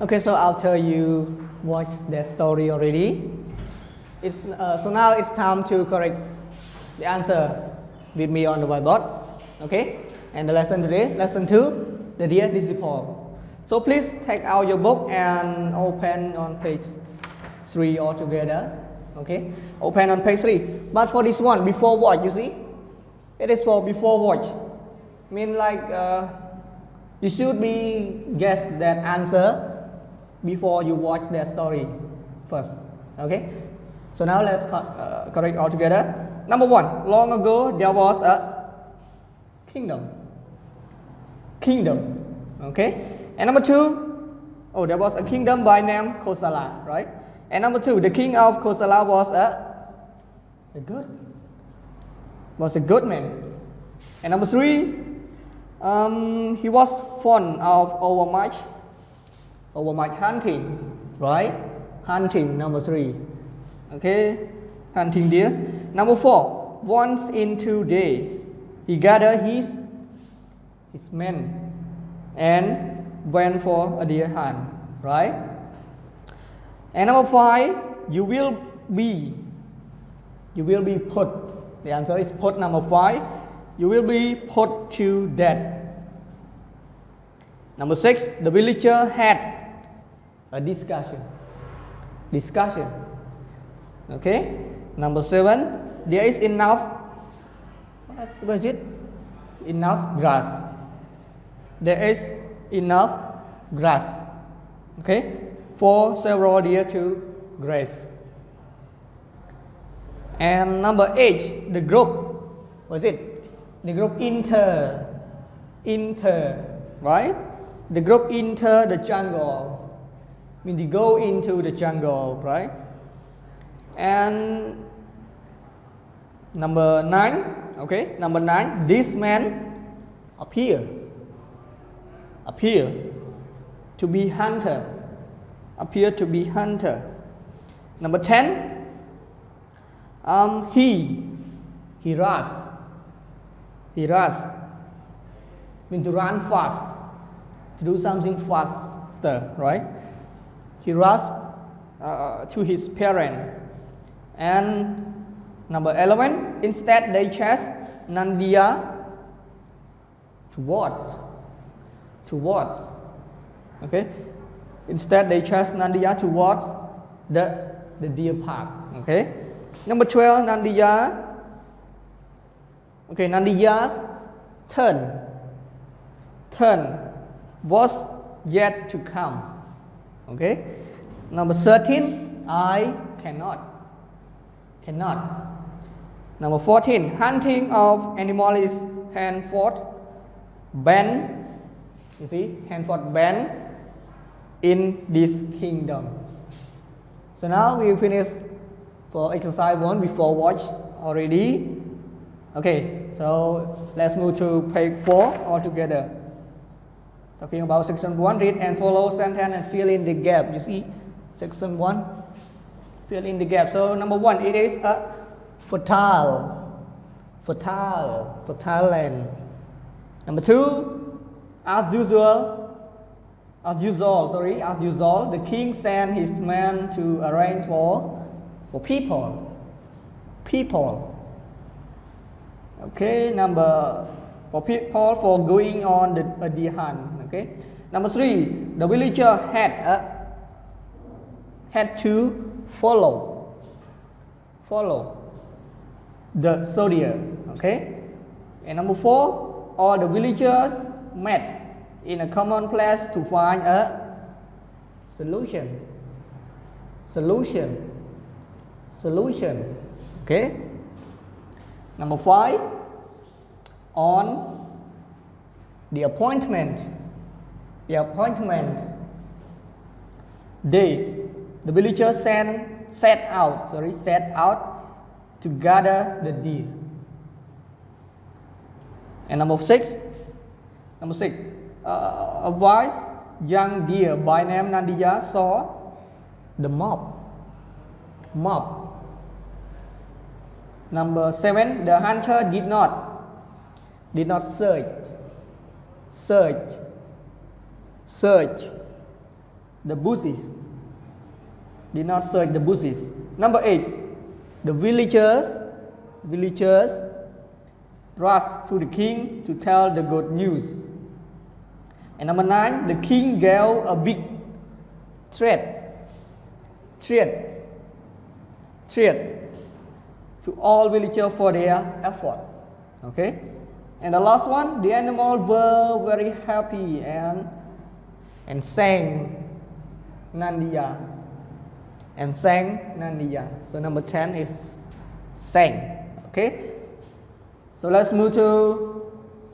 Okay, so after you watch that story already, so now it's time to correct the answer with me on the whiteboard. Okay, and the lesson today, lesson 2, the dear disciple. So please take out your book and open on page 3 all together. Okay, open on page 3. But for this one, before watch, you see, it is for before watch. Mean like you should be guess that answer before you watch that story first. Okay, so now let's correct all together. Number 1, long ago there was a kingdom. Okay, and number 2, oh, there was a kingdom by name Kosala, right? And number 2, the king of Kosala was a good man. And number 3, he was fond of overmuch hunting, right? Hunting, number 3. Okay, hunting deer. Number 4, once in 2 days, he gathered his men and went for a deer hunt, right? And number 5, you will be put. The answer is put, number 5. You will be put to death. Number 6, the villager had a discussion. Okay. Number 7, there is enough. What is it? Enough grass. There is enough grass. Okay, for several deer to graze. And number 8, the group. What is it? The group enter, right? The group enter the jungle. Mean they go into the jungle, right? And number 9, okay, number 9, this man appear to be hunter. Number 10, he rush. Mean to run fast, to do something faster, right? He rushed to his parent. And number 11, instead they chased Nandia towards. Okay, instead they chased Nandia towards the deer park. Okay, number 12, Nandiya's turn was yet to come. Okay, number 13, I cannot. Number 14, hunting of animal is henceforth banned. You see, henceforth banned in this kingdom. So now we finish for exercise 1 before watch already. Okay, so let's move to page 4 all together. Talking about section 1, read and follow sentence and fill in the gap. You see, section 1, fill in the gap. So number 1, it is a fertile land. Number 2, as usual, the king sent his men to arrange for people. Okay, for people for going on a deer hunt. Okay, number 3, the villager had to follow the soldier. Okay, and number 4, all the villagers met in a common place to find a solution. Okay, number 5, on the appointment day, the villagers set out to gather the deer. And number 6, a wise young deer by name Nandiya saw the mob. Number 7, the hunter did not search the bushes. Did not search the bushes. Number 8, the villagers rushed to the king to tell the good news. And number 9, the king gave a big threat to all villagers for their effort. Okay, and the last one, the animals were very happy and sang Nandiya. So number 10 is sang. Okay, so let's move to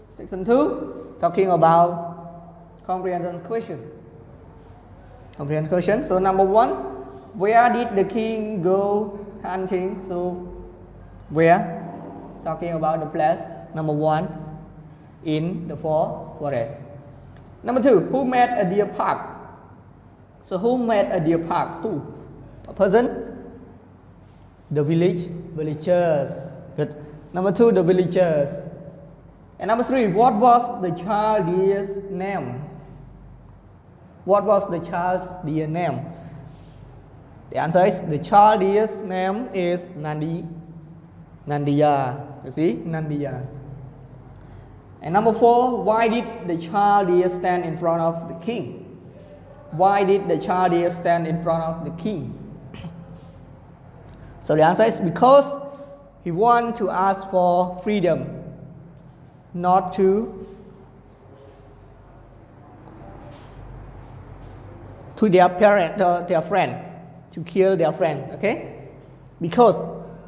section 2, talking about comprehension question. So number 1, where did the king go hunting? So where? Talking about the place. Number 1, in the forest. Number 2, who made a deer park? So who made a deer park? Who? A person? The villagers. Good. Number 2, the villagers. And number 3, what was the child deer's name? What was the child's deer name? The answer is, the child deer's name is Nandiya. You see, Nandiya. And number 4, why did the child deer stand in front of the king? Why did the child deer stand in front of the king? So the answer is because he wanted to ask for freedom, not to their parent, their friend, to kill their friend. Okay, because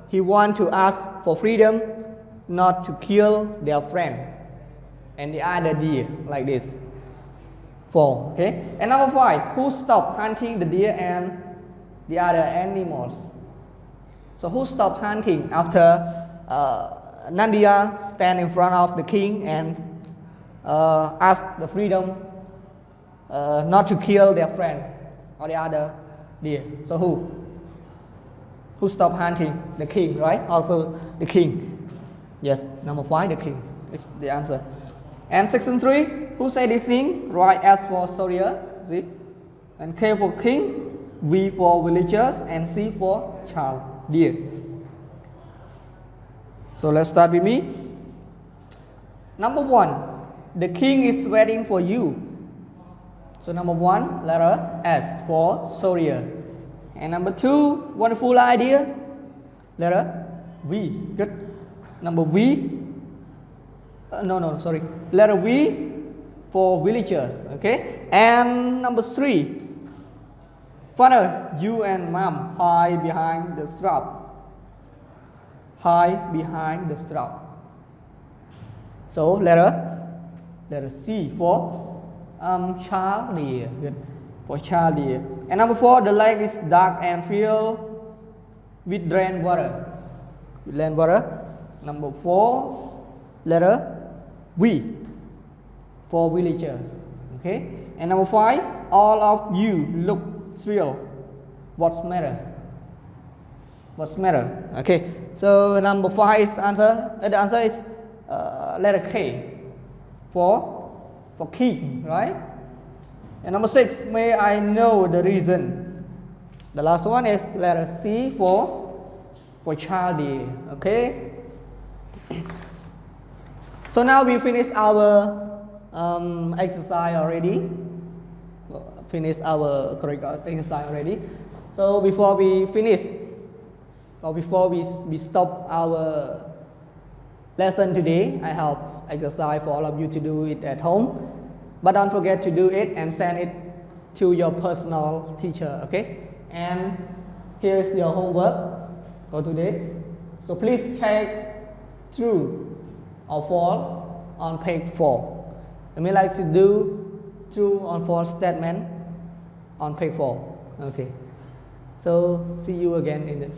he wanted to ask for freedom, not to kill their friend and the other deer, like this. 4. Okay, and number 5, who stopped hunting the deer and the other animals? So who stopped hunting after Nandiya stand in front of the king and ask the freedom not to kill their friend or the other deer? So who stopped hunting? The king, right? Also the king. Yes, number 5, the king is the answer. And section 3, who said this thing? Right, S for soldier, see? And K for king, V for villagers, and C for child deer. So let's start with me. Number 1, the king is waiting for you. So number 1, letter S for soldier. And number 2, wonderful idea, letter V. Good. Number V, letter V for villagers. Okay. And number 3, father, you and mom hide behind the strap. Hide behind the strap. So letter C for child deer. Good. For child deer. And number 4, the lake is dark and filled with rainwater. Number 4, letter V for villagers. Okay. And number 5, all of you look thrilled. What's matter? Okay. So number 5 is answer. The answer is letter K for king, right? And number 6, may I know the reason? The last one is letter C for child deer. Okay. So now we finish our exercise already. So before we finish, or before we stop our lesson today, I have exercise for all of you to do it at home. But don't forget to do it and send it to your personal teacher. Okay. And here's your homework for today. So please check true or false on page 4. I may like to do true or false statement on page 4. Okay. So see you again in the.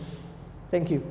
Thank you.